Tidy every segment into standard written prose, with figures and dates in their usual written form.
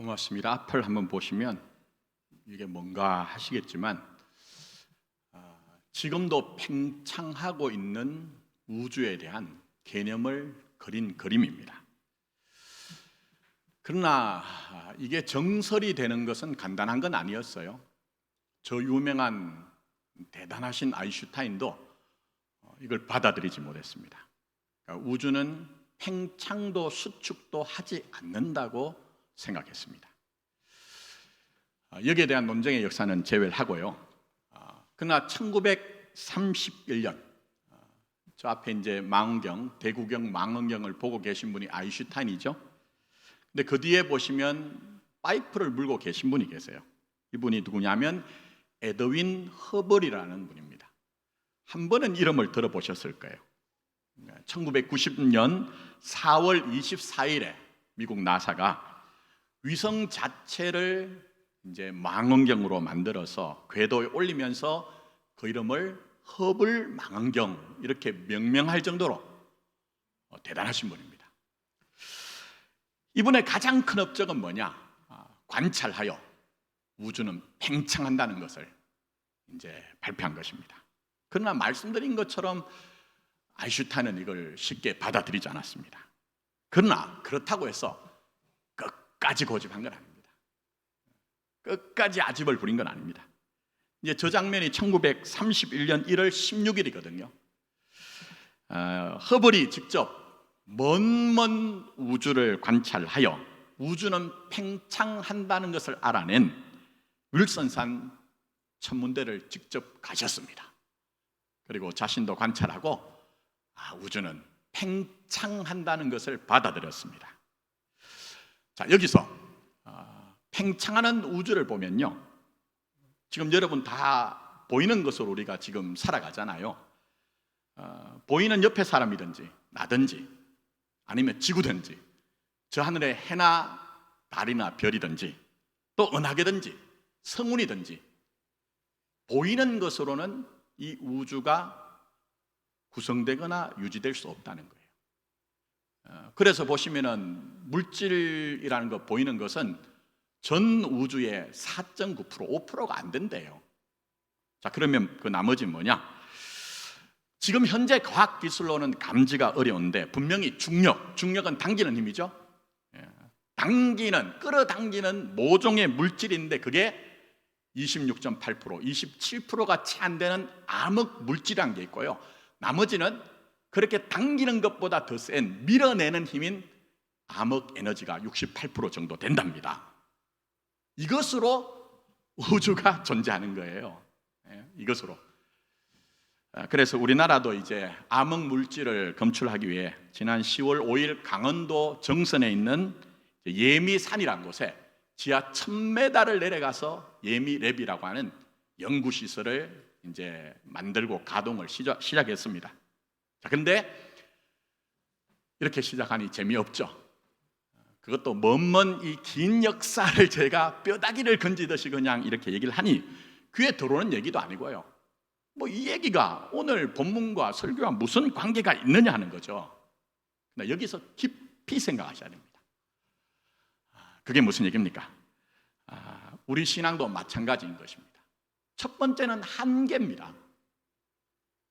고맙습니다. 앞을 한번 보시면 이게 뭔가 하시겠지만 지금도 팽창하고 있는 우주에 대한 개념을 그린 그림입니다. 그러나 이게 정설이 되는 것은 간단한 건 아니었어요. 저 유명한 대단하신 아인슈타인도 이걸 받아들이지 못했습니다. 그러니까 우주는 팽창도 수축도 하지 않는다고 생각했습니다. 여기에 대한 논쟁의 역사는 제외를 하고요. 그러나 1931년 저 앞에 이제 망원경, 대구경 망원경을 보고 계신 분이 아인슈타인이죠. 근데 그 뒤에 보시면 파이프를 물고 계신 분이 계세요. 이분이 누구냐면 에드윈 허벌이라는 분입니다. 한 번은 이름을 들어보셨을 거예요. 1990년 4월 24일에 미국 나사가 위성 자체를 이제 망원경으로 만들어서 궤도에 올리면서 그 이름을 허블 망원경 이렇게 명명할 정도로 대단하신 분입니다. 이분의 가장 큰 업적은 뭐냐? 관찰하여 우주는 팽창한다는 것을 이제 발표한 것입니다. 그러나 말씀드린 것처럼 아인슈타인은 이걸 쉽게 받아들이지 않았습니다. 그러나 그렇다고 해서 끝까지 고집한 건 아닙니다. 끝까지 아집을 부린 건 아닙니다. 이제 저 장면이 1931년 1월 16일이거든요. 허블이 직접 먼 우주를 관찰하여 우주는 팽창한다는 것을 알아낸 윌슨산 천문대를 직접 가셨습니다. 그리고 자신도 관찰하고 우주는 팽창한다는 것을 받아들였습니다. 자, 여기서 팽창하는 우주를 보면요, 지금 여러분 다 보이는 것으로 우리가 지금 살아가잖아요. 보이는 옆에 사람이든지 나든지 아니면 지구든지 저 하늘의 해나 달이나 별이든지 또 은하계든지 성운이든지 보이는 것으로는 이 우주가 구성되거나 유지될 수 없다는 거예요. 그래서 보시면은 물질이라는 거 보이는 것은 전 우주의 4.9%, 5%가 안 된대요. 자, 그러면 그 나머지 뭐냐? 지금 현재 과학 기술로는 감지가 어려운데 분명히 중력은 당기는 힘이죠. 끌어당기는 모종의 물질인데 그게 26.8%, 27%가 채 안 되는 암흑 물질이라는 게 있고요. 나머지는 그렇게 당기는 것보다 더 센 밀어내는 힘인 암흑 에너지가 68% 정도 된답니다. 이것으로 우주가 존재하는 거예요. 이것으로. 그래서 우리나라도 이제 암흑 물질을 검출하기 위해 지난 10월 5일 강원도 정선에 있는 예미산이라는 곳에 지하 1000m를 내려가서 예미랩이라고 하는 연구시설을 이제 만들고 가동을 시작했습니다. 자, 근데 이렇게 시작하니 재미없죠. 그것도 먼 이 긴 역사를 제가 뼈다귀를 건지듯이 그냥 이렇게 얘기를 하니 귀에 들어오는 얘기도 아니고요. 뭐 이 얘기가 오늘 본문과 설교와 무슨 관계가 있느냐 하는 거죠. 그러나 여기서 깊이 생각하셔야 됩니다. 그게 무슨 얘기입니까? 우리 신앙도 마찬가지인 것입니다. 첫 번째는 한계입니다.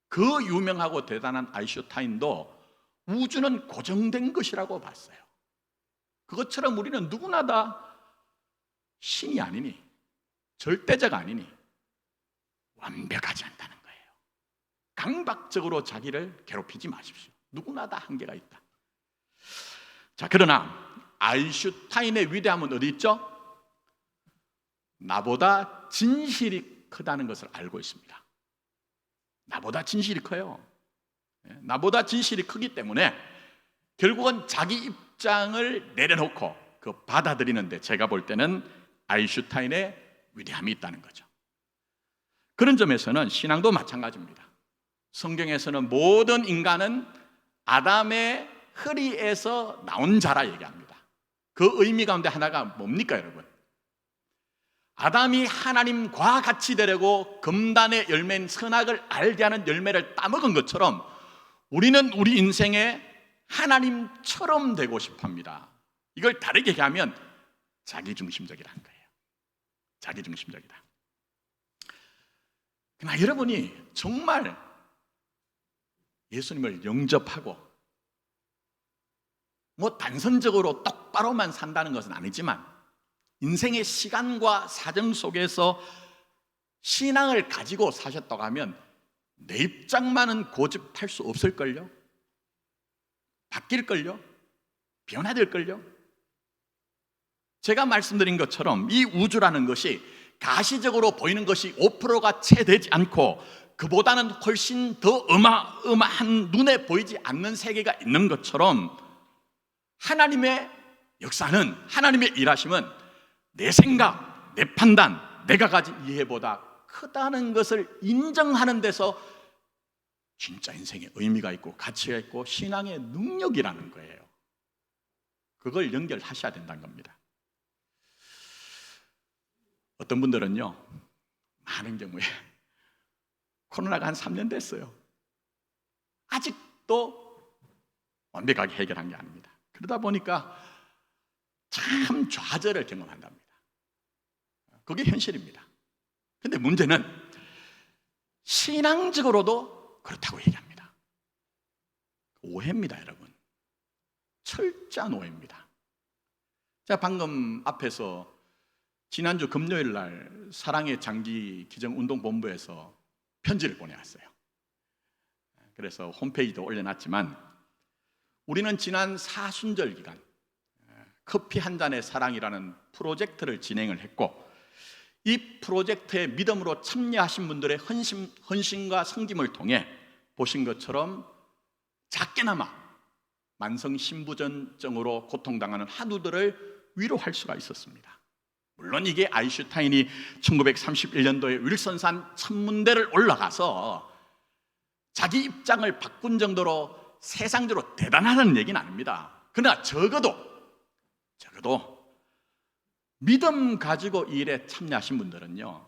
그 유명하고 대단한 아인슈타인도 우주는 고정된 것이라고 봤어요. 그것처럼 우리는 누구나 다 신이 아니니, 절대자가 아니니 완벽하지 않다는 거예요. 강박적으로 자기를 괴롭히지 마십시오. 누구나 다 한계가 있다. 자, 그러나 아인슈타인의 위대함은 어디 있죠? 나보다 진실이 크다는 것을 알고 있습니다. 나보다 진실이 커요. 나보다 진실이 크기 때문에 결국은 자기 입장을 내려놓고 그 받아들이는데 제가 볼 때는 아인슈타인의 위대함이 있다는 거죠. 그런 점에서는 신앙도 마찬가지입니다. 성경에서는 모든 인간은 아담의 허리에서 나온 자라 얘기합니다. 그 의미 가운데 하나가 뭡니까, 여러분? 아담이 하나님과 같이 되려고 금단의 열매인 선악을 알게 하는 열매를 따먹은 것처럼 우리는 우리 인생에 하나님처럼 되고 싶어 합니다. 이걸 다르게 얘기하면 자기중심적이라는 거예요. 자기중심적이다. 그러나 여러분이 정말 예수님을 영접하고 단선적으로 똑바로만 산다는 것은 아니지만 인생의 시간과 사정 속에서 신앙을 가지고 사셨다고 하면 내 입장만은 고집할 수 없을걸요? 바뀔걸요? 변화될걸요? 제가 말씀드린 것처럼 이 우주라는 것이 가시적으로 보이는 것이 5%가 채 되지 않고 그보다는 훨씬 더 어마어마한 눈에 보이지 않는 세계가 있는 것처럼 하나님의 역사는, 하나님의 일하심은 내 생각, 내 판단, 내가 가진 이해보다 크다는 것을 인정하는 데서 진짜 인생에 의미가 있고 가치가 있고 신앙의 능력이라는 거예요. 그걸 연결하셔야 된다는 겁니다. 어떤 분들은요, 많은 경우에 코로나가 한 3년 됐어요. 아직도 완벽하게 해결한 게 아닙니다. 그러다 보니까 참 좌절을 경험한답니다. 그게 현실입니다. 근데 문제는 신앙적으로도 그렇다고 얘기합니다. 오해입니다, 여러분. 철저한 오해입니다. 제가 방금 앞에서 지난주 금요일 날 사랑의 장기 기정운동본부에서 편지를 보내왔어요. 그래서 홈페이지도 올려놨지만 우리는 지난 사순절 기간 커피 한 잔의 사랑이라는 프로젝트를 진행을 했고 이 프로젝트에 믿음으로 참여하신 분들의 헌신과 섬김을 통해 보신 것처럼 작게나마 만성신부전증으로 고통당하는 한우들을 위로할 수가 있었습니다. 물론 이게 아인슈타인이 1931년도에 윌슨산 천문대를 올라가서 자기 입장을 바꾼 정도로 세상적으로 대단하다는 얘기는 아닙니다. 그러나 적어도 믿음 가지고 이 일에 참여하신 분들은요,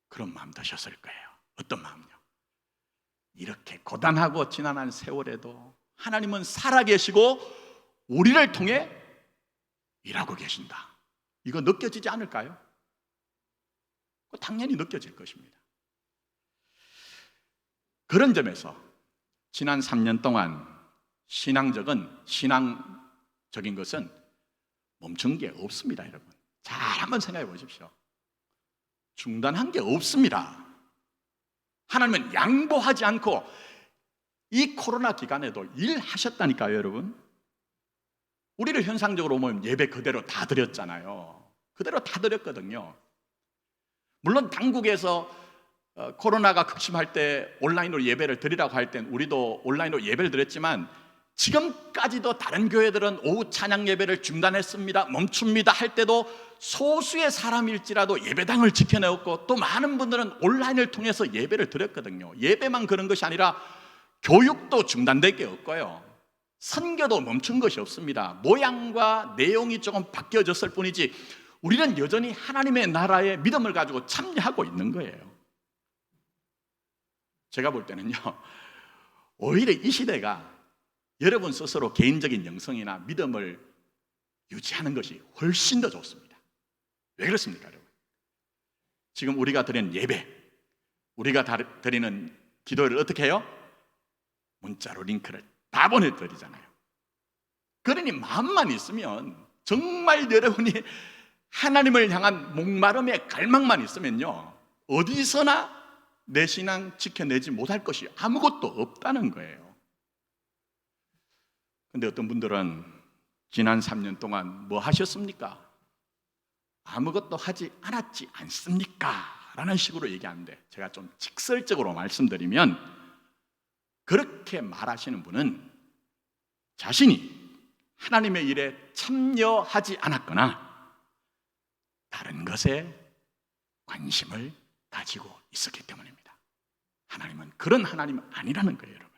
그런 마음 드셨을 거예요. 어떤 마음요? 이렇게 고단하고 지난한 세월에도 하나님은 살아계시고 우리를 통해 일하고 계신다. 이거 느껴지지 않을까요? 당연히 느껴질 것입니다. 그런 점에서 지난 3년 동안 신앙적인 것은 멈춘 게 없습니다, 여러분. 잘 한번 생각해 보십시오. 중단한 게 없습니다. 하나님은 양보하지 않고 이 코로나 기간에도 일하셨다니까요, 여러분. 우리를 현상적으로 보면 예배 그대로 다 드렸잖아요. 그대로 다 드렸거든요. 물론 당국에서 코로나가 극심할 때 온라인으로 예배를 드리라고 할 땐 우리도 온라인으로 예배를 드렸지만 지금까지도 다른 교회들은 오후 찬양 예배를 중단했습니다, 멈춥니다 할 때도 소수의 사람일지라도 예배당을 지켜내었고 또 많은 분들은 온라인을 통해서 예배를 드렸거든요. 예배만 그런 것이 아니라 교육도 중단될 게 없고요, 선교도 멈춘 것이 없습니다. 모양과 내용이 조금 바뀌어졌을 뿐이지 우리는 여전히 하나님의 나라의 믿음을 가지고 참여하고 있는 거예요. 제가 볼 때는요, 오히려 이 시대가 여러분 스스로 개인적인 영성이나 믿음을 유지하는 것이 훨씬 더 좋습니다. 왜 그렇습니까, 여러분? 지금 우리가 드리는 예배, 우리가 드리는 기도를 어떻게 해요? 문자로 링크를 다 보내드리잖아요. 그러니 마음만 있으면, 정말 여러분이 하나님을 향한 목마름의 갈망만 있으면요, 어디서나 내 신앙 지켜내지 못할 것이 아무것도 없다는 거예요. 근데 어떤 분들은 지난 3년 동안 뭐 하셨습니까? 아무것도 하지 않았지 않습니까? 라는 식으로 얘기하는데 제가 좀 직설적으로 말씀드리면 그렇게 말하시는 분은 자신이 하나님의 일에 참여하지 않았거나 다른 것에 관심을 가지고 있었기 때문입니다. 하나님은 그런 하나님은 아니라는 거예요, 여러분.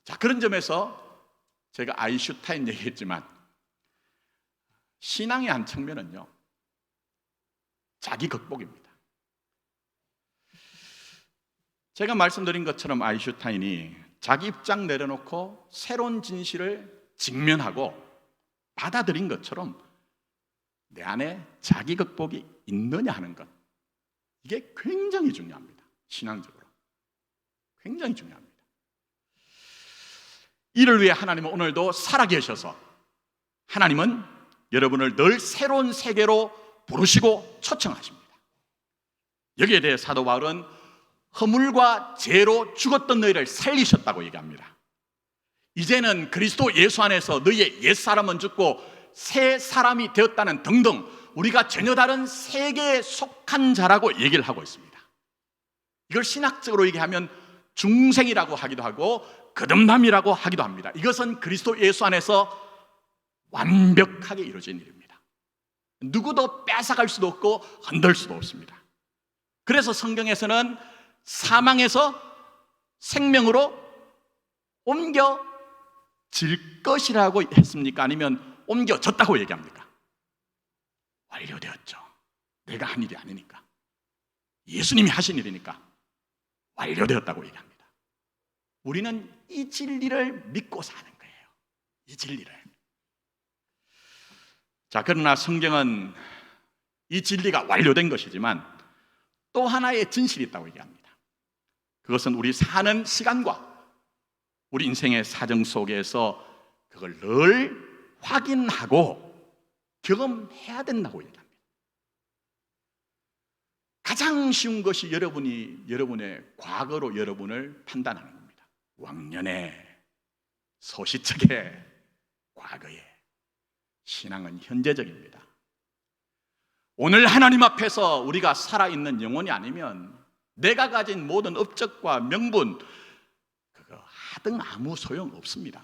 자, 그런 점에서 제가 아인슈타인 얘기했지만 신앙의 한 측면은요, 자기 극복입니다. 제가 말씀드린 것처럼 아인슈타인이 자기 입장 내려놓고 새로운 진실을 직면하고 받아들인 것처럼 내 안에 자기 극복이 있느냐 하는 것, 이게 굉장히 중요합니다. 신앙적으로 굉장히 중요합니다. 이를 위해 하나님은 오늘도 살아계셔서 하나님은 여러분을 늘 새로운 세계로 부르시고 초청하십니다. 여기에 대해 사도 바울은 허물과 죄로 죽었던 너희를 살리셨다고 얘기합니다. 이제는 그리스도 예수 안에서 너희의 옛사람은 죽고 새 사람이 되었다는 등등 우리가 전혀 다른 세계에 속한 자라고 얘기를 하고 있습니다. 이걸 신학적으로 얘기하면 중생이라고 하기도 하고 거듭남이라고 하기도 합니다. 이것은 그리스도 예수 안에서 완벽하게 이루어진 일입니다. 누구도 뺏어갈 수도 없고 흔들 수도 없습니다. 그래서 성경에서는 사망에서 생명으로 옮겨질 것이라고 했습니까? 아니면 옮겨졌다고 얘기합니까? 완료되었죠. 내가 한 일이 아니니까, 예수님이 하신 일이니까 완료되었다고 얘기합니다. 우리는 이 진리를 믿고 사는 거예요. 이 진리를. 자, 그러나 성경은 이 진리가 완료된 것이지만 또 하나의 진실이 있다고 얘기합니다. 그것은 우리 사는 시간과 우리 인생의 사정 속에서 그걸 늘 확인하고 경험해야 된다고 얘기합니다. 가장 쉬운 것이 여러분의 과거로 여러분을 판단하는 겁니다. 왕년에, 소시적에, 과거에. 신앙은 현재적입니다. 오늘 하나님 앞에서 우리가 살아있는 영혼이 아니면 내가 가진 모든 업적과 명분 그거 하등 아무 소용 없습니다.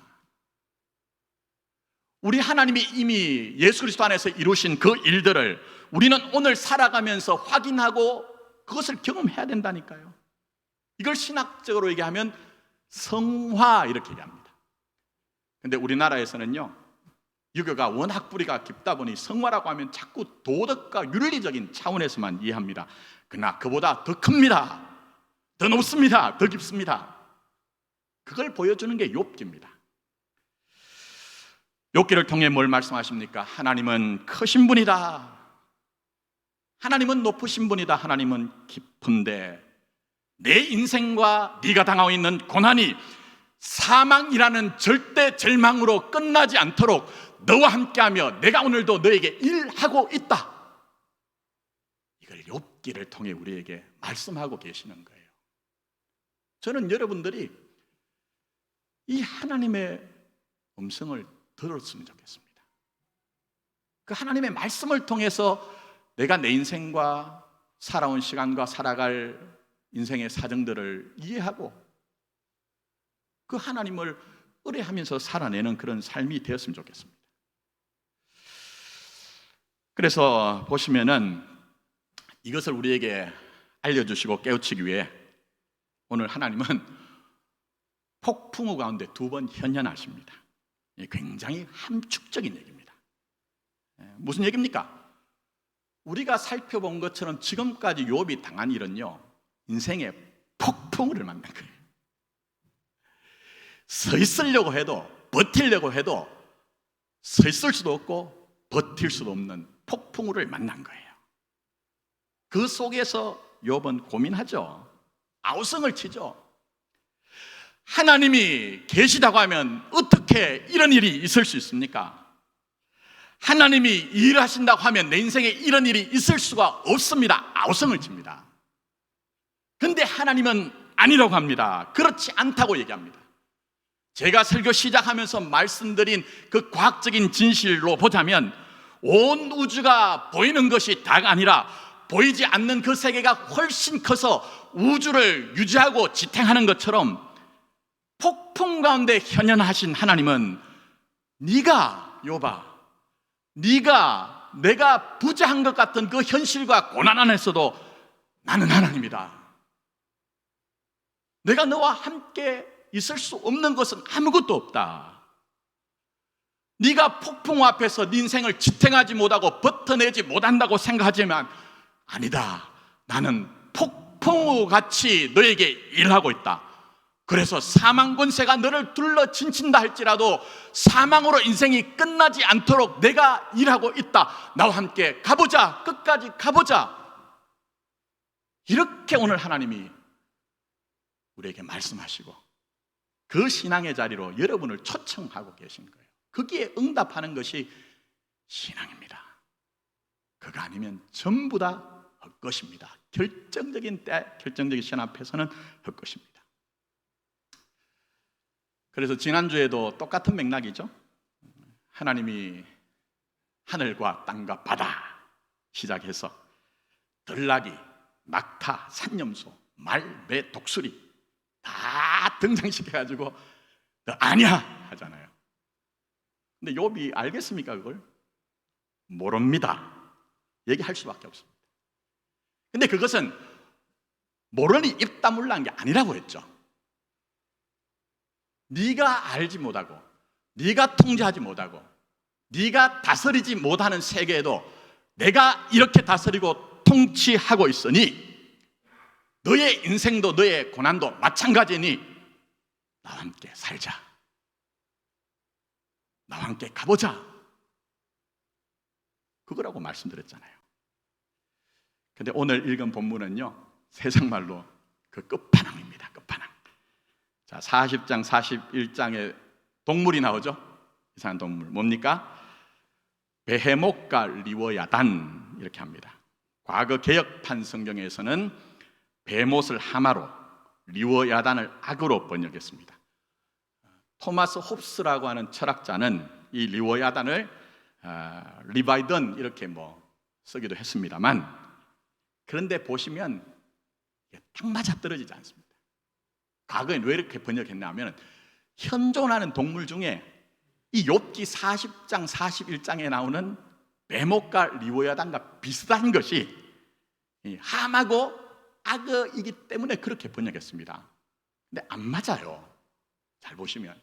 우리 하나님이 이미 예수 그리스도 안에서 이루신 그 일들을 우리는 오늘 살아가면서 확인하고 그것을 경험해야 된다니까요. 이걸 신학적으로 얘기하면 성화 이렇게 얘기합니다. 근데 우리나라에서는요, 유교가 워낙 뿌리가 깊다 보니 성화라고 하면 자꾸 도덕과 윤리적인 차원에서만 이해합니다. 그러나 그보다 더 큽니다. 더 높습니다. 더 깊습니다. 그걸 보여주는 게 욥기입니다. 욥기를 통해 뭘 말씀하십니까? 하나님은 크신 분이다. 하나님은 높으신 분이다. 하나님은 깊은데 내 인생과 네가 당하고 있는 고난이 사망이라는 절대 절망으로 끝나지 않도록 너와 함께하며 내가 오늘도 너에게 일하고 있다. 이걸 욥기를 통해 우리에게 말씀하고 계시는 거예요. 저는 여러분들이 이 하나님의 음성을 들었으면 좋겠습니다. 그 하나님의 말씀을 통해서 내가 내 인생과 살아온 시간과 살아갈 인생의 사정들을 이해하고 그 하나님을 의뢰하면서 살아내는 그런 삶이 되었으면 좋겠습니다. 그래서 보시면은 이것을 우리에게 알려주시고 깨우치기 위해 오늘 하나님은 폭풍우 가운데 두 번 현현하십니다. 굉장히 함축적인 얘기입니다. 무슨 얘기입니까? 우리가 살펴본 것처럼 지금까지 욥이 당한 일은요, 인생의 폭풍우를 만난 거예요. 서 있으려고 해도, 버티려고 해도 서 있을 수도 없고 버틸 수도 없는 폭풍우를 만난 거예요. 그 속에서 욥은 고민하죠. 아우성을 치죠. 하나님이 계시다고 하면 어떻게 이런 일이 있을 수 있습니까? 하나님이 일하신다고 하면 내 인생에 이런 일이 있을 수가 없습니다. 아우성을 칩니다. 근데 하나님은 아니라고 합니다. 그렇지 않다고 얘기합니다. 제가 설교 시작하면서 말씀드린 그 과학적인 진실로 보자면 온 우주가 보이는 것이 다가 아니라 보이지 않는 그 세계가 훨씬 커서 우주를 유지하고 지탱하는 것처럼 폭풍 가운데 현현하신 하나님은 네가 욥아, 네가 내가 부재한 것 같은 그 현실과 고난 안에서도 나는 하나님이다. 내가 너와 함께 있을 수 없는 것은 아무것도 없다. 네가 폭풍 앞에서 네 인생을 지탱하지 못하고 버텨내지 못한다고 생각하지만 아니다. 나는 폭풍우 같이 너에게 일하고 있다. 그래서 사망 권세가 너를 둘러 진친다 할지라도 사망으로 인생이 끝나지 않도록 내가 일하고 있다. 나와 함께 가보자. 끝까지 가보자. 이렇게 오늘 하나님이 우리에게 말씀하시고 그 신앙의 자리로 여러분을 초청하고 계신 거예요. 거기에 응답하는 것이 신앙입니다. 그거 아니면 전부 다 헛것입니다. 결정적인 때, 결정적인 시간 앞에서는 헛것입니다. 그래서 지난주에도 똑같은 맥락이죠. 하나님이 하늘과 땅과 바다 시작해서 들나귀, 낙타, 산염소, 말, 매, 독수리 다 등장시켜가지고 너 아니야 하잖아요. 근데 욥이 알겠습니까 그걸? 모릅니다. 얘기할 수밖에 없습니다. 근데 그것은 모르니 입 다물라는 게 아니라고 했죠. 네가 알지 못하고 네가 통제하지 못하고 네가 다스리지 못하는 세계에도 내가 이렇게 다스리고 통치하고 있으니 너의 인생도 너의 고난도 마찬가지니 나와 함께 살자. 나와 함께 가보자. 그거라고 말씀드렸잖아요. 근데 오늘 읽은 본문은요, 세상 말로 그 끝판왕입니다. 끝판왕. 자, 40장, 41장에 동물이 나오죠? 이상한 동물. 뭡니까? 베헤못과 리워야단 이렇게 합니다. 과거 개역판 성경에서는 베못을 하마로, 리워야단을 악으로 번역했습니다. 토마스 홉스라고 하는 철학자는 이 리워야단을 리바이던 이렇게 쓰기도 했습니다만, 그런데 보시면 딱 맞아떨어지지 않습니다. 과거엔 왜 이렇게 번역했냐 하면 현존하는 동물 중에 이 욥기 40장, 41장에 나오는 베못과 리워야단과 비슷한 것이 함하고 악어이기 때문에 그렇게 번역했습니다. 근데 안 맞아요. 잘 보시면.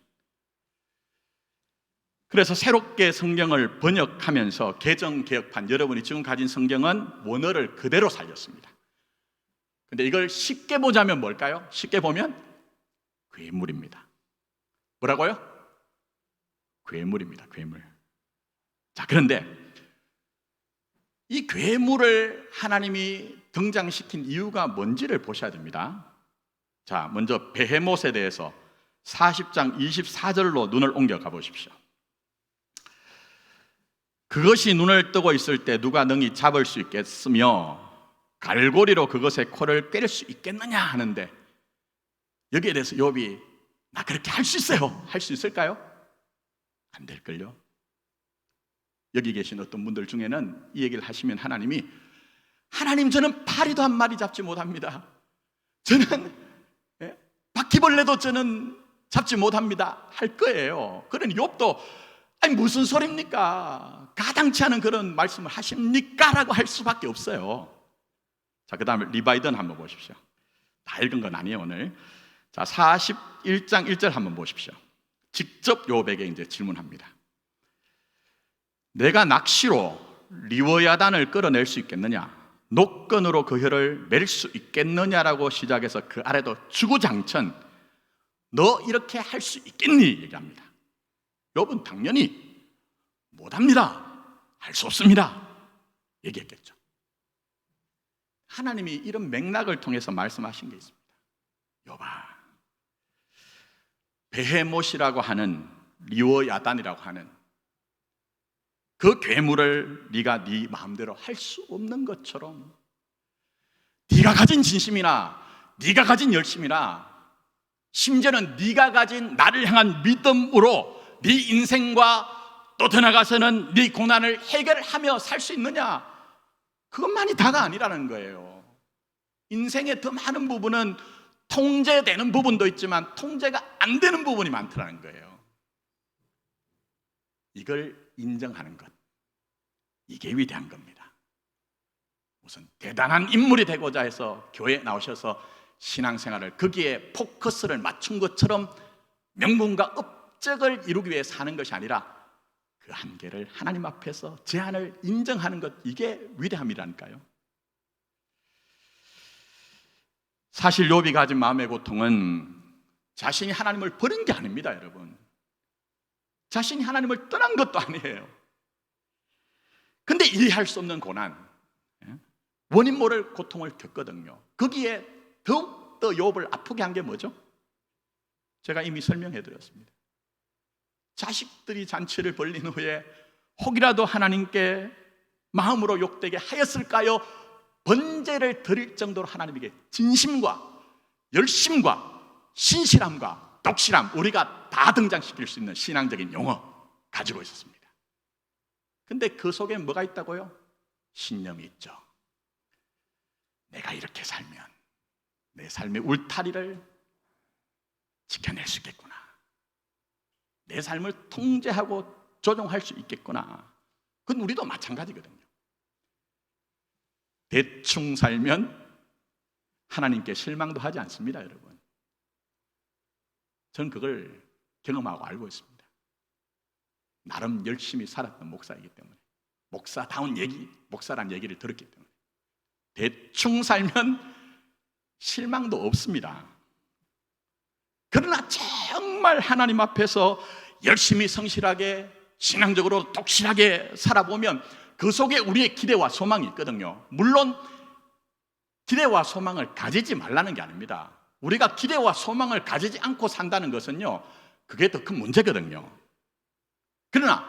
그래서 새롭게 성경을 번역하면서 개정개혁판, 여러분이 지금 가진 성경은 원어를 그대로 살렸습니다. 근데 이걸 쉽게 보자면 뭘까요? 쉽게 보면 괴물입니다. 뭐라고요? 괴물입니다. 괴물. 자, 그런데 이 괴물을 하나님이 등장시킨 이유가 뭔지를 보셔야 됩니다. 자, 먼저 베헤못에 대해서 40장 24절로 눈을 옮겨가 보십시오. 그것이 눈을 뜨고 있을 때 누가 능히 잡을 수 있겠으며 갈고리로 그것의 코를 꿰를 수 있겠느냐 하는데, 여기에 대해서 욥이 나 그렇게 할 수 있어요. 할 수 있을까요? 안 될걸요. 여기 계신 어떤 분들 중에는 이 얘기를 하시면 하나님 저는 파리도 한 마리 잡지 못합니다. 저는 바퀴벌레도 저는 잡지 못합니다 할 거예요. 그러니 욥도 아니 무슨 소리입니까? 가당치 않은 그런 말씀을 하십니까? 라고 할 수밖에 없어요. 자, 그 다음에 리바이던 한번 보십시오. 다 읽은 건 아니에요 오늘. 자, 41장 1절 한번 보십시오. 직접 욥에게 이제 질문합니다. 내가 낚시로 리워야단을 끌어낼 수 있겠느냐? 노끈으로 그 혀를 맬 수 있겠느냐라고 시작해서 그 아래도 주구장천 너 이렇게 할 수 있겠니? 얘기합니다. 욥은 당연히 못합니다. 할 수 없습니다. 얘기했겠죠. 하나님이 이런 맥락을 통해서 말씀하신 게 있습니다. 욥아, 베헤못이라고 하는 리워야단이라고 하는 그 괴물을 네가 네 마음대로 할 수 없는 것처럼 네가 가진 진심이나 네가 가진 열심이나 심지어는 네가 가진 나를 향한 믿음으로 네 인생과 또 더 나아가서는 네 고난을 해결하며 살 수 있느냐? 그것만이 다가 아니라는 거예요. 인생의 더 많은 부분은 통제되는 부분도 있지만 통제가 안 되는 부분이 많더라는 거예요. 이걸 인정하는 것, 이게 위대한 겁니다. 무슨 대단한 인물이 되고자 해서 교회에 나오셔서 신앙생활을 거기에 포커스를 맞춘 것처럼 명분과 업적을 이루기 위해 사는 것이 아니라 그 한계를 하나님 앞에서 제한을 인정하는 것, 이게 위대함이라니까요. 사실 욥이 가진 마음의 고통은 자신이 하나님을 버린 게 아닙니다, 여러분. 자신이 하나님을 떠난 것도 아니에요. 근데 이해할 수 없는 고난, 원인 모를 고통을 겪거든요. 거기에 더욱더 욥을 아프게 한 게 뭐죠? 제가 이미 설명해 드렸습니다. 자식들이 잔치를 벌린 후에 혹이라도 하나님께 마음으로 욕되게 하였을까요? 번제를 드릴 정도로 하나님에게 진심과 열심과 신실함과 독실함, 우리가 다 등장시킬 수 있는 신앙적인 용어 가지고 있었습니다. 근데 그 속에 뭐가 있다고요? 신념이 있죠. 내가 이렇게 살면 내 삶의 울타리를 지켜낼 수 있겠구나. 내 삶을 통제하고 조종할 수 있겠구나. 그건 우리도 마찬가지거든요. 대충 살면 하나님께 실망도 하지 않습니다, 여러분. 저는 그걸 경험하고 알고 있습니다. 나름 열심히 살았던 목사이기 때문에, 목사다운 얘기, 목사란 얘기를 들었기 때문에 대충 살면 실망도 없습니다. 그러나 정말 하나님 앞에서 열심히 성실하게 신앙적으로 독실하게 살아보면 그 속에 우리의 기대와 소망이 있거든요. 물론 기대와 소망을 가지지 말라는 게 아닙니다. 우리가 기대와 소망을 가지지 않고 산다는 것은요, 그게 더 큰 문제거든요. 그러나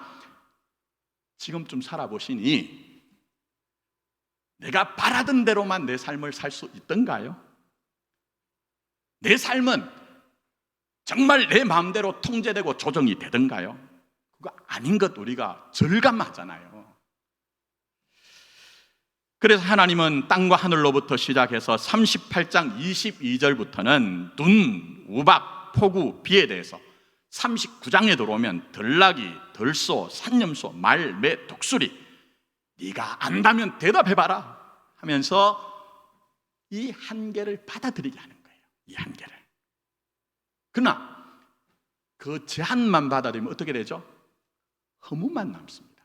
지금쯤 살아보시니 내가 바라던 대로만 내 삶을 살 수 있던가요? 내 삶은 정말 내 마음대로 통제되고 조정이 되던가요? 그거 아닌 것 우리가 절감하잖아요. 그래서 하나님은 땅과 하늘로부터 시작해서 38장 22절부터는 눈, 우박, 폭우, 비에 대해서, 39장에 들어오면 들나귀, 들소, 산염소, 말, 매, 독수리, 네가 안다면 대답해봐라 하면서 이 한계를 받아들이게 하는 거예요. 이 한계를. 그러나 그 제한만 받아들이면 어떻게 되죠? 허무만 남습니다.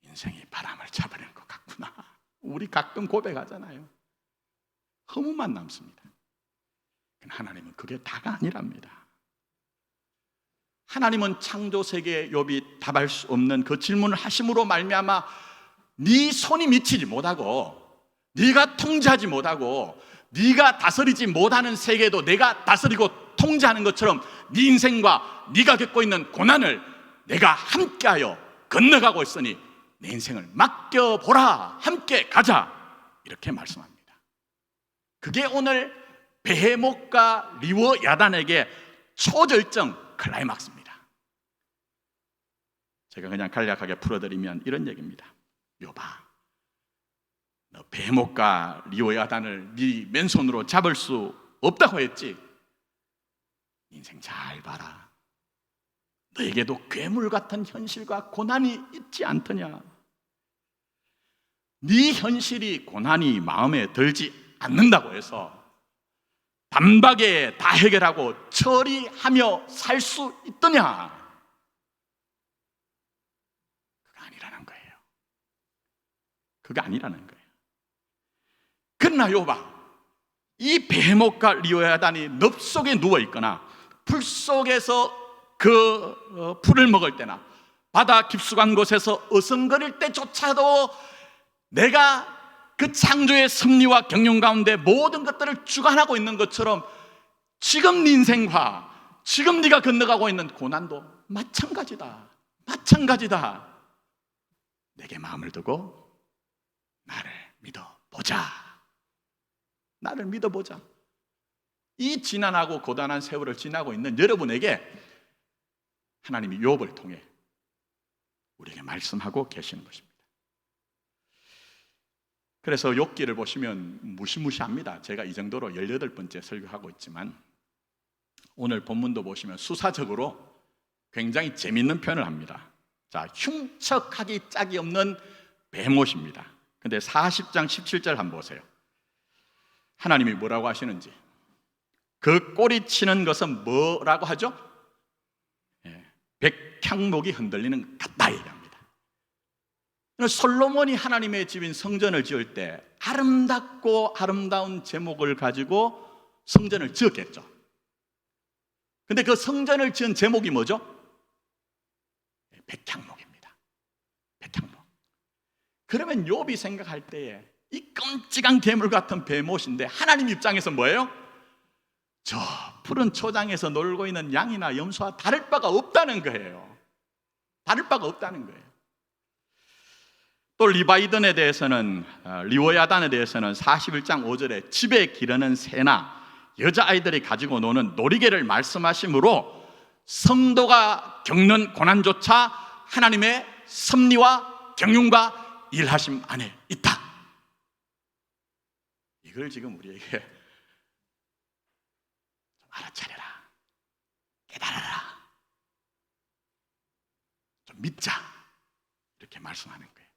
인생이 바람을 잡아낸 것 같구나. 우리 가끔 고백하잖아요. 허무만 남습니다. 하나님은 그게 다가 아니랍니다. 하나님은 창조 세계에 욥이 답할 수 없는 그 질문을 하심으로 말미암아 네 손이 미치지 못하고, 네가 통제하지 못하고, 네가 다스리지 못하는 세계도 내가 다스리고 통제하는 것처럼 네 인생과 네가 겪고 있는 고난을 내가 함께하여 건너가고 있으니 내 인생을 맡겨보라, 함께 가자, 이렇게 말씀합니다. 그게 오늘 베헤못과 리워 야단에게 초절정 클라이막스입니다. 제가 그냥 간략하게 풀어드리면 이런 얘기입니다. 욥아, 너 베헤못과 리워 야단을 네 맨손으로 잡을 수 없다고 했지? 인생 잘 봐라. 너에게도 괴물 같은 현실과 고난이 있지 않더냐? 네 현실이 고난이 마음에 들지 않는다고 해서 단박에 다 해결하고 처리하며 살 수 있더냐? 그거 아니라는 거예요. 그거 아니라는 거예요. 그러나 욥아, 이 베헤못과 리워야단이 늪 속에 누워 있거나 풀 속에서 그 풀을 먹을 때나 바다 깊숙한 곳에서 어성거릴 때조차도 내가 그 창조의 섭리와 경륜 가운데 모든 것들을 주관하고 있는 것처럼 지금 네 인생과 지금 네가 건너가고 있는 고난도 마찬가지다. 마찬가지다. 내게 마음을 두고 나를 믿어보자. 나를 믿어보자. 이 지난하고 고단한 세월을 지나고 있는 여러분에게 하나님이 욥을 통해 우리에게 말씀하고 계시는 것입니다. 그래서 욥기를 보시면 무시무시합니다. 제가 이 정도로 18번째 설교하고 있지만 오늘 본문도 보시면 수사적으로 굉장히 재미있는 표현을 합니다. 자, 흉측하기 짝이 없는 베헤못입니다. 근데 40장 17절 한번 보세요. 하나님이 뭐라고 하시는지. 그 꼬리치는 것은 뭐라고 하죠? 백향목이 흔들리는 것 같다 얘기합니다. 솔로몬이 하나님의 집인 성전을 지을 때 아름답고 아름다운 제목을 가지고 성전을 지었겠죠. 근데 그 성전을 지은 제목이 뭐죠? 백향목입니다. 백향목. 그러면 욥이 생각할 때에 이 끔찍한 괴물 같은 베못인데 하나님 입장에서 뭐예요? 저 푸른 초장에서 놀고 있는 양이나 염소와 다를 바가 없다는 거예요. 다를 바가 없다는 거예요. 또 리바이던에 대해서는, 리워야단에 대해서는 41장 5절에 집에 기르는 새나 여자아이들이 가지고 노는 놀이개를 말씀하시므로 성도가 겪는 고난조차 하나님의 섭리와 경륜과 일하심 안에 있다. 이걸 지금 우리에게 좀 알아차려라, 깨달아라, 좀 믿자, 이렇게 말씀하는 거예요.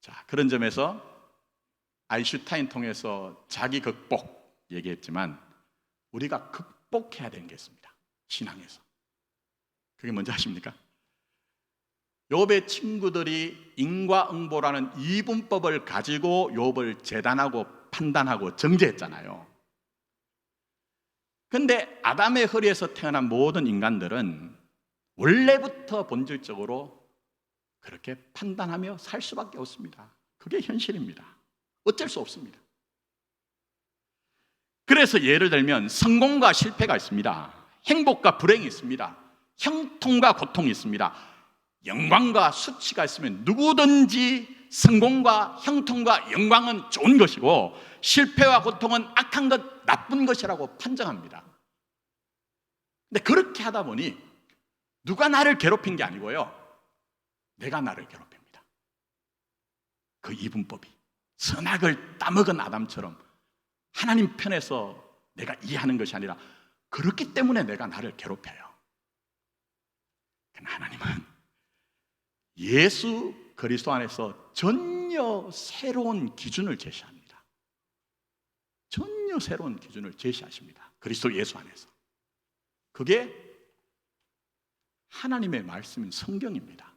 자, 그런 점에서 아인슈타인 통해서 자기 극복 얘기했지만 우리가 극복해야 되는 게 있습니다. 신앙에서. 그게 뭔지 아십니까? 욥의 친구들이 인과응보라는 이분법을 가지고 욥을 재단하고 판단하고 정죄했잖아요. 근데 아담의 허리에서 태어난 모든 인간들은 원래부터 본질적으로 그렇게 판단하며 살 수밖에 없습니다. 그게 현실입니다. 어쩔 수 없습니다. 그래서 예를 들면 성공과 실패가 있습니다. 행복과 불행이 있습니다. 형통과 고통이 있습니다. 영광과 수치가 있으면 누구든지 성공과 형통과 영광은 좋은 것이고 실패와 고통은 악한 것, 나쁜 것이라고 판정합니다. 근데 그렇게 하다 보니 누가 나를 괴롭힌 게 아니고요, 내가 나를 괴롭힙니다. 그 이분법이 선악을 따먹은 아담처럼 하나님 편에서 내가 이해하는 것이 아니라 그렇기 때문에 내가 나를 괴롭혀요. 그러나 하나님은 예수 그리스도 안에서 전혀 새로운 기준을 제시합니다. 전혀 새로운 기준을 제시하십니다. 그리스도 예수 안에서. 그게 하나님의 말씀인 성경입니다.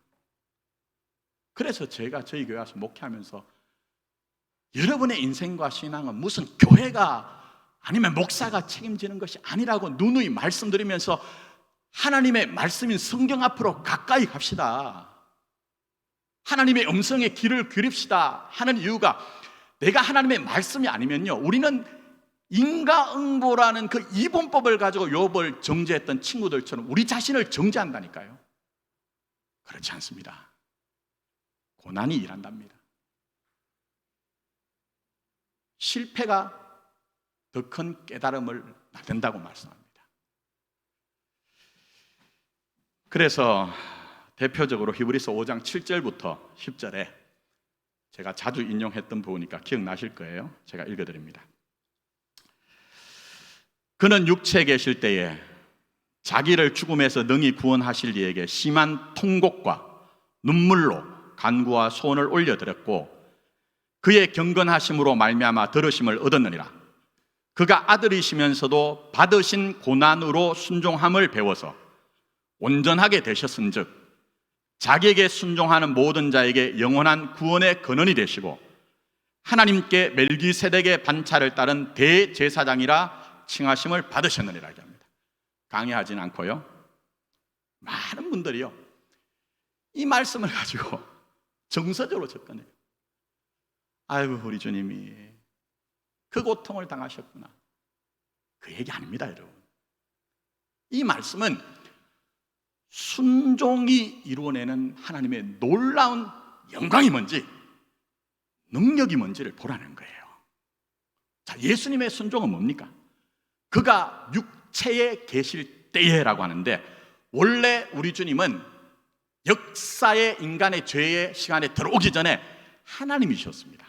그래서 제가 저희 교회 와서 목회하면서 여러분의 인생과 신앙은 무슨 교회가 아니면 목사가 책임지는 것이 아니라고 누누이 말씀드리면서 하나님의 말씀인 성경 앞으로 가까이 갑시다. 하나님의 음성에 귀를 기릅시다 하는 이유가, 내가 하나님의 말씀이 아니면요, 우리는 인과응보라는 그 이분법을 가지고 욥을 정죄했던 친구들처럼 우리 자신을 정죄한다니까요. 그렇지 않습니다. 고난이 일한답니다. 실패가 더 큰 깨달음을 낳는다고 말씀합니다. 그래서 대표적으로 히브리서 5장 7절부터 10절에 제가 자주 인용했던 부분이니까 기억나실 거예요. 제가 읽어드립니다. 그는 육체에 계실 때에 자기를 죽음에서 능히 구원하실 이에게 심한 통곡과 눈물로 간구와 소원을 올려드렸고 그의 경건하심으로 말미암아 들으심을 얻었느니라. 그가 아들이시면서도 받으신 고난으로 순종함을 배워서 온전하게 되셨은즉 자기에게 순종하는 모든 자에게 영원한 구원의 근원이 되시고 하나님께 멜기세덱의 반차를 따른 대제사장이라 칭하심을 받으셨느니라 합니다. 강의하진 않고요, 많은 분들이요 이 말씀을 가지고 정서적으로 접근해요. 아이고 우리 주님이 그 고통을 당하셨구나. 그 얘기 아닙니다, 여러분. 이 말씀은 순종이 이루어내는 하나님의 놀라운 영광이 뭔지, 능력이 뭔지를 보라는 거예요. 자, 예수님의 순종은 뭡니까? 그가 육체에 계실 때에라고 하는데, 원래 우리 주님은 역사의 인간의 죄의 시간에 들어오기 전에 하나님이셨습니다.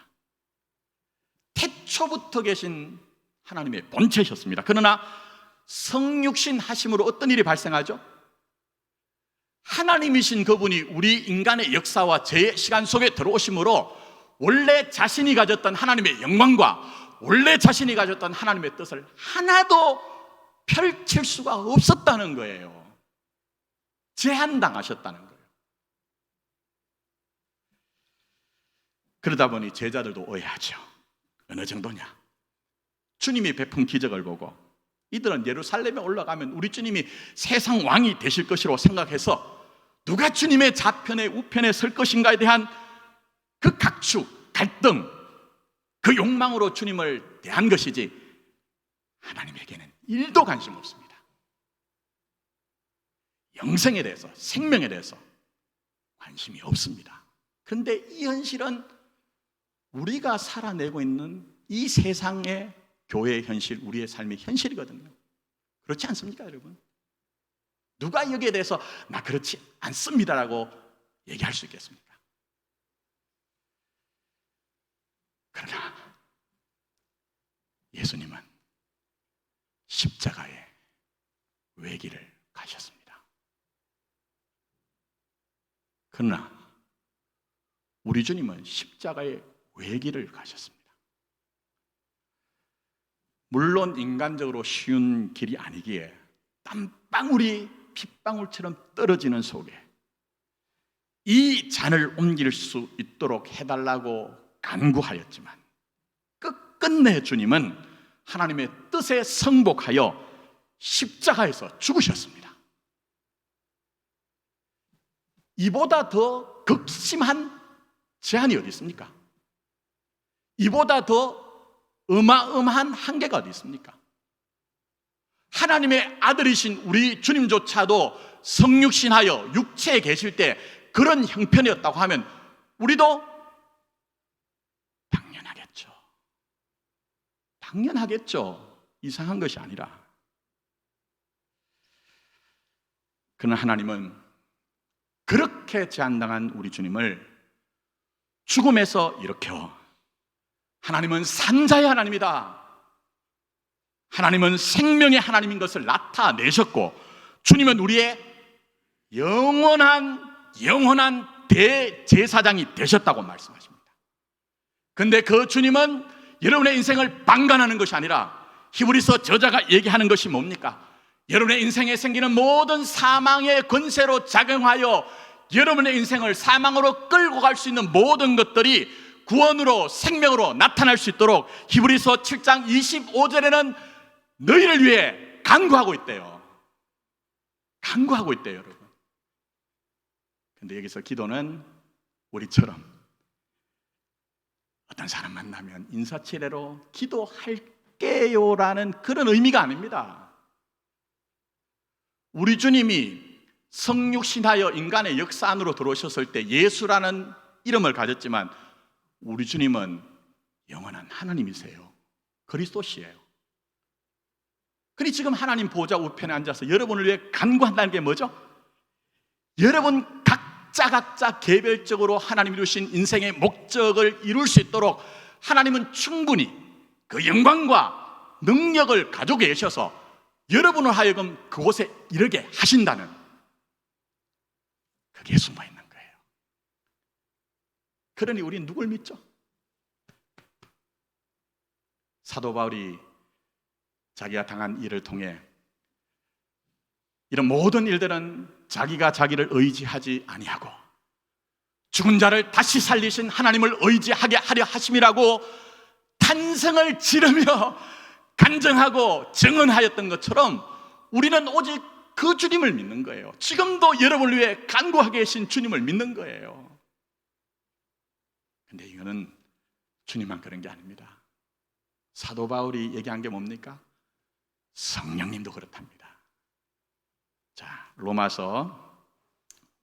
태초부터 계신 하나님의 본체셨습니다. 그러나 성육신 하심으로 어떤 일이 발생하죠? 하나님이신 그분이 우리 인간의 역사와 죄의 시간 속에 들어오심으로 원래 자신이 가졌던 하나님의 영광과 원래 자신이 가졌던 하나님의 뜻을 하나도 펼칠 수가 없었다는 거예요. 제한당하셨다는 거예요. 그러다 보니 제자들도 오해하죠. 어느 정도냐? 주님이 베푼 기적을 보고 이들은 예루살렘에 올라가면 우리 주님이 세상 왕이 되실 것이라고 생각해서 누가 주님의 좌편에 우편에 설 것인가에 대한 그 각축, 갈등, 그 욕망으로 주님을 대한 것이지 하나님에게는 1도 관심 없습니다. 영생에 대해서, 생명에 대해서 관심이 없습니다. 그런데 이 현실은 우리가 살아내고 있는 이 세상의 교회의 현실, 우리의 삶의 현실이거든요. 그렇지 않습니까, 여러분? 누가 여기에 대해서 나 그렇지 않습니다라고 얘기할 수 있겠습니까? 그러나 예수님은 십자가의 외길을 가셨습니다. 그러나 우리 주님은 십자가의 외길을 가셨습니다. 물론 인간적으로 쉬운 길이 아니기에 땀방울이 핏방울처럼 떨어지는 속에 이 잔을 옮길 수 있도록 해달라고 간구하였지만 끝끝내 주님은 하나님의 뜻에 승복하여 십자가에서 죽으셨습니다. 이보다 더 극심한 제한이 어디 있습니까? 이보다 더 어마어마한 한계가 어디 있습니까? 하나님의 아들이신 우리 주님조차도 성육신하여 육체에 계실 때 그런 형편이었다고 하면 우리도 당연하겠죠. 이상한 것이 아니라. 그러나 하나님은 그렇게 제한당한 우리 주님을 죽음에서 일으켜 하나님은 산자의 하나님이다, 하나님은 생명의 하나님인 것을 나타내셨고 주님은 우리의 영원한 대제사장이 되셨다고 말씀하십니다. 그런데 그 주님은 여러분의 인생을 방관하는 것이 아니라 히브리서 저자가 얘기하는 것이 뭡니까? 여러분의 인생에 생기는 모든 사망의 권세로 작용하여 여러분의 인생을 사망으로 끌고 갈 수 있는 모든 것들이 구원으로 생명으로 나타날 수 있도록 히브리서 7장 25절에는 너희를 위해 간구하고 있대요. 간구하고 있대요, 여러분. 근데 여기서 기도는 우리처럼 어떤 사람 만나면 인사치레로 기도할게요라는 그런 의미가 아닙니다. 우리 주님이 성육신하여 인간의 역사 안으로 들어오셨을 때 예수라는 이름을 가졌지만 우리 주님은 영원한 하나님이세요. 그리스도시예요. 그리 지금 하나님 보좌 우편에 앉아서 여러분을 위해 간구한다는 게 뭐죠? 여러분 각자 개별적으로 하나님이 주신 인생의 목적을 이룰 수 있도록 하나님은 충분히 그 영광과 능력을 가지고 계셔서 여러분을 하여금 그곳에 이르게 하신다는 그게 숨어 있는 거예요. 그러니 우리는 누굴 믿죠? 사도 바울이 자기가 당한 일을 통해 이런 모든 일들은 자기가 자기를 의지하지 아니하고 죽은 자를 다시 살리신 하나님을 의지하게 하려 하심이라고 탄성을 지르며 간증하고 증언하였던 것처럼 우리는 오직 그 주님을 믿는 거예요. 지금도 여러분을 위해 간구하게 계신 주님을 믿는 거예요. 근데 이거는 주님만 그런 게 아닙니다. 사도 바울이 얘기한 게 뭡니까? 성령님도 그렇답니다. 자, 로마서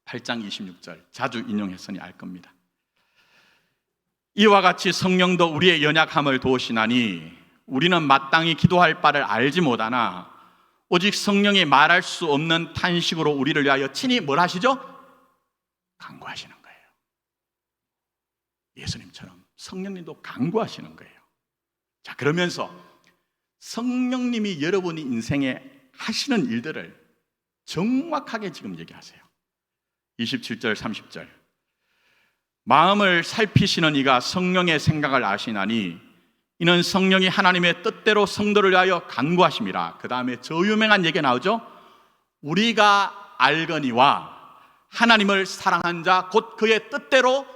8장 26절 자주 인용했으니 알 겁니다. 이와 같이 성령도 우리의 연약함을 도우시나니 우리는 마땅히 기도할 바를 알지 못하나 오직 성령이 말할 수 없는 탄식으로 우리를 위하여 친히 뭘 하시죠? 간구하시는 거예요. 예수님처럼 성령님도 간구하시는 거예요. 자, 그러면서 성령님이 여러분이 인생에 하시는 일들을 정확하게 지금 얘기하세요. 27절 30절 마음을 살피시는 이가 성령의 생각을 아시나니 이는 성령이 하나님의 뜻대로 성도를 위하여 간구하심이라. 그 다음에 저 유명한 얘기 나오죠. 우리가 알거니와 하나님을 사랑한 자 곧 그의 뜻대로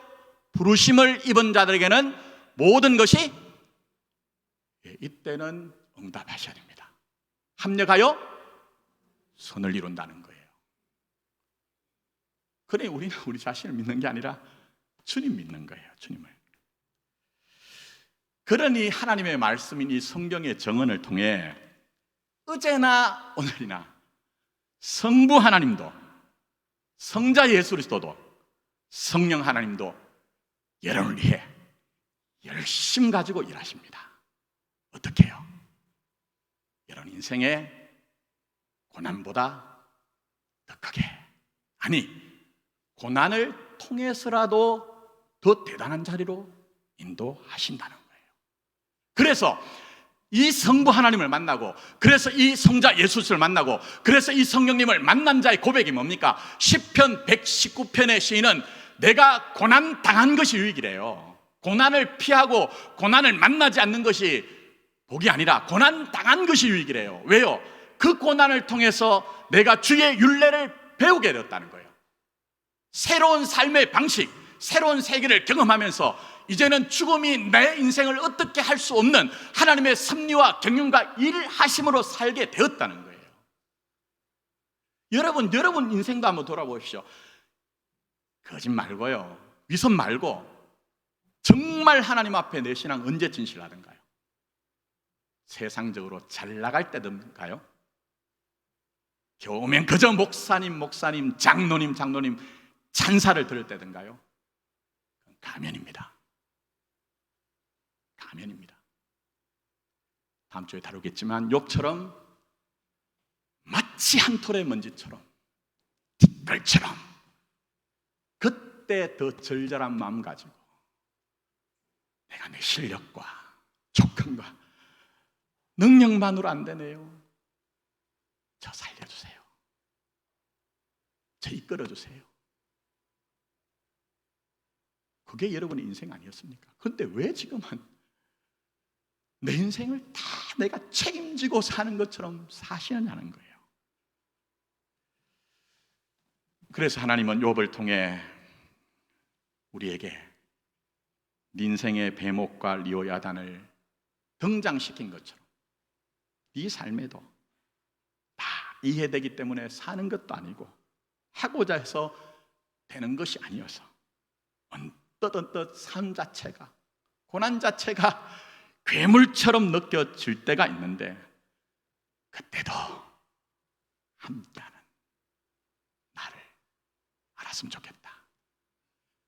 부르심을 입은 자들에게는 모든 것이 이때는 응답하셔야 됩니다. 합력하여 선을 이룬다는 거예요. 그러니 우리는 우리 자신을 믿는 게 아니라 주님 믿는 거예요. 주님을. 그러니 하나님의 말씀인 이 성경의 정언을 통해 어제나 오늘이나 성부 하나님도, 성자 예수 그리스도도, 성령 하나님도 여러분을 위해 열심 가지고 일하십니다. 어떻게 해요? 여러분 인생의 고난보다 더 크게, 아니 고난을 통해서라도 더 대단한 자리로 인도하신다는 거예요. 그래서 이 성부 하나님을 만나고, 그래서 이 성자 예수를 만나고, 그래서 이 성령님을 만난 자의 고백이 뭡니까? 시편 119편의 시인은 내가 고난 당한 것이 유익이래요. 고난을 피하고 고난을 만나지 않는 것이 복이 아니라 고난 당한 것이 유익이래요. 왜요? 그 고난을 통해서 내가 주의 율례를 배우게 되었다는 거예요. 새로운 삶의 방식, 새로운 세계를 경험하면서 이제는 죽음이 내 인생을 어떻게 할 수 없는 하나님의 섭리와 경륜과 일하심으로 살게 되었다는 거예요. 여러분 인생도 한번 돌아보십시오. 거짓 말고요, 위선 말고 정말 하나님 앞에 내 신앙 언제 진실하던가요? 세상적으로 잘 나갈 때든가요? 겨우면 그저 목사님, 장로님 찬사를 들을 때든가요? 가면입니다. 다음 주에 다루겠지만 욥처럼 마치 한 톨의 먼지처럼, 뒷걸처럼 그때 더 절절한 마음 가지고 내가 내 실력과 조건과 능력만으로 안 되네요. 저 살려주세요. 저 이끌어주세요. 그게 여러분의 인생 아니었습니까? 그런데 왜 지금은 내 인생을 다 내가 책임지고 사는 것처럼 사시느냐는 거예요. 그래서 하나님은 욥을 통해 우리에게 네 인생의 베목과 리오야단을 등장시킨 것처럼 네 삶에도 다 이해되기 때문에 사는 것도 아니고 하고자 해서 되는 것이 아니어서 언뜻 삶 자체가, 고난 자체가 괴물처럼 느껴질 때가 있는데, 그때도 함께하는 나를 알았으면 좋겠다.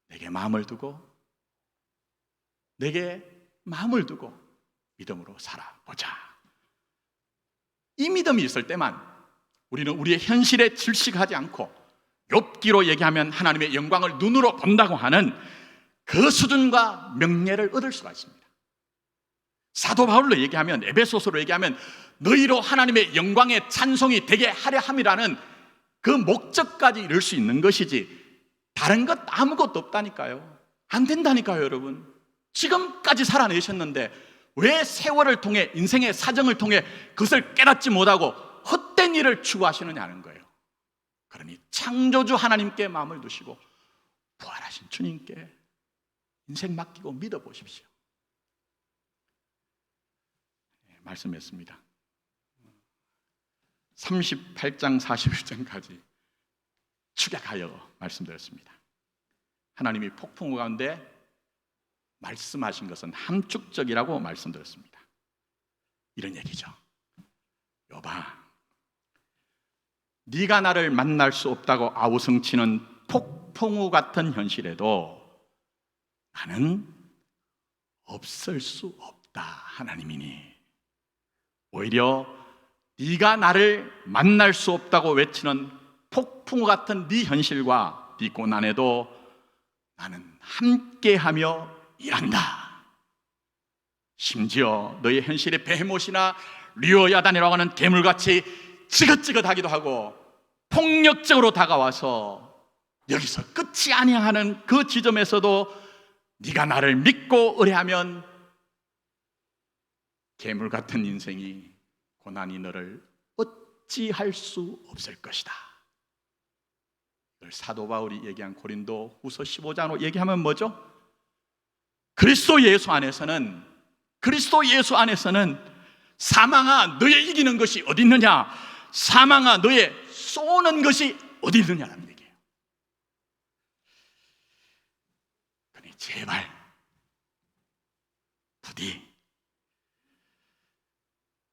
내게 마음을 두고 믿음으로 살아보자. 이 믿음이 있을 때만 우리는 우리의 현실에 질식하지 않고 욥기로 얘기하면 하나님의 영광을 눈으로 본다고 하는 그 수준과 명예를 얻을 수가 있습니다. 사도 바울로 얘기하면, 에베소서로 얘기하면 너희로 하나님의 영광의 찬송이 되게 하려 함이라는 그 목적까지 이룰 수 있는 것이지 다른 것 아무것도 없다니까요. 안 된다니까요. 여러분, 지금까지 살아내셨는데 왜 세월을 통해, 인생의 사정을 통해 그것을 깨닫지 못하고 헛된 일을 추구하시느냐는 거예요. 그러니 창조주 하나님께 마음을 두시고 부활하신 주님께 인생 맡기고 믿어보십시오. 말씀했습니다. 38장 41장까지 축약하여 말씀드렸습니다. 하나님이 폭풍우 가운데 말씀하신 것은 함축적이라고 말씀드렸습니다. 이런 얘기죠. 여봐, 네가 나를 만날 수 없다고 아우성치는 폭풍우 같은 현실에도 나는 없을 수 없다 하나님이니, 오히려 네가 나를 만날 수 없다고 외치는 폭풍우 같은 네 현실과 네 고난에도 나는 함께하며 일한다. 심지어 너의 현실의 베헤못이나 리오야단이라고 하는 괴물같이 지긋지긋하기도 하고 폭력적으로 다가와서 여기서 끝이 아니야 하는 그 지점에서도 네가 나를 믿고 의뢰하면 괴물 같은 인생이, 고난이 너를 어찌할 수 없을 것이다. 이걸 사도 바울이 얘기한 고린도 후서 15장으로 얘기하면 뭐죠? 그리스도 예수 안에서는 그리스도 예수 안에서는 사망아 너의 이기는 것이 어디 있느냐, 사망아 너의 쏘는 것이 어디 있느냐라는 얘기예요. 그러니 제발 부디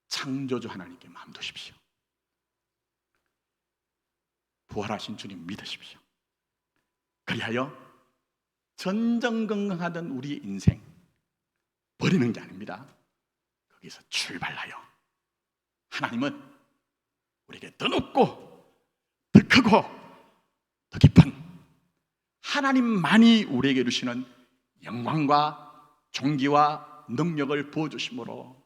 창조주 하나님께 마음 두십시오. 부활하신 주님 믿으십시오. 그리하여 전전긍긍하던 우리 인생 버리는 게 아닙니다. 거기서 출발하여 하나님은 우리에게 더 높고 더 크고 더 깊은 하나님만이 우리에게 주시는 영광과 존귀와 능력을 부어주심으로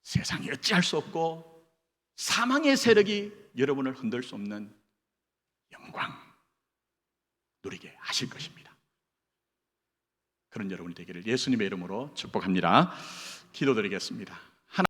세상이 어찌할 수 없고 사망의 세력이 여러분을 흔들 수 없는 영광 누리게 하실 것입니다. 그런 여러분이 되기를 예수님의 이름으로 축복합니다. 기도드리겠습니다.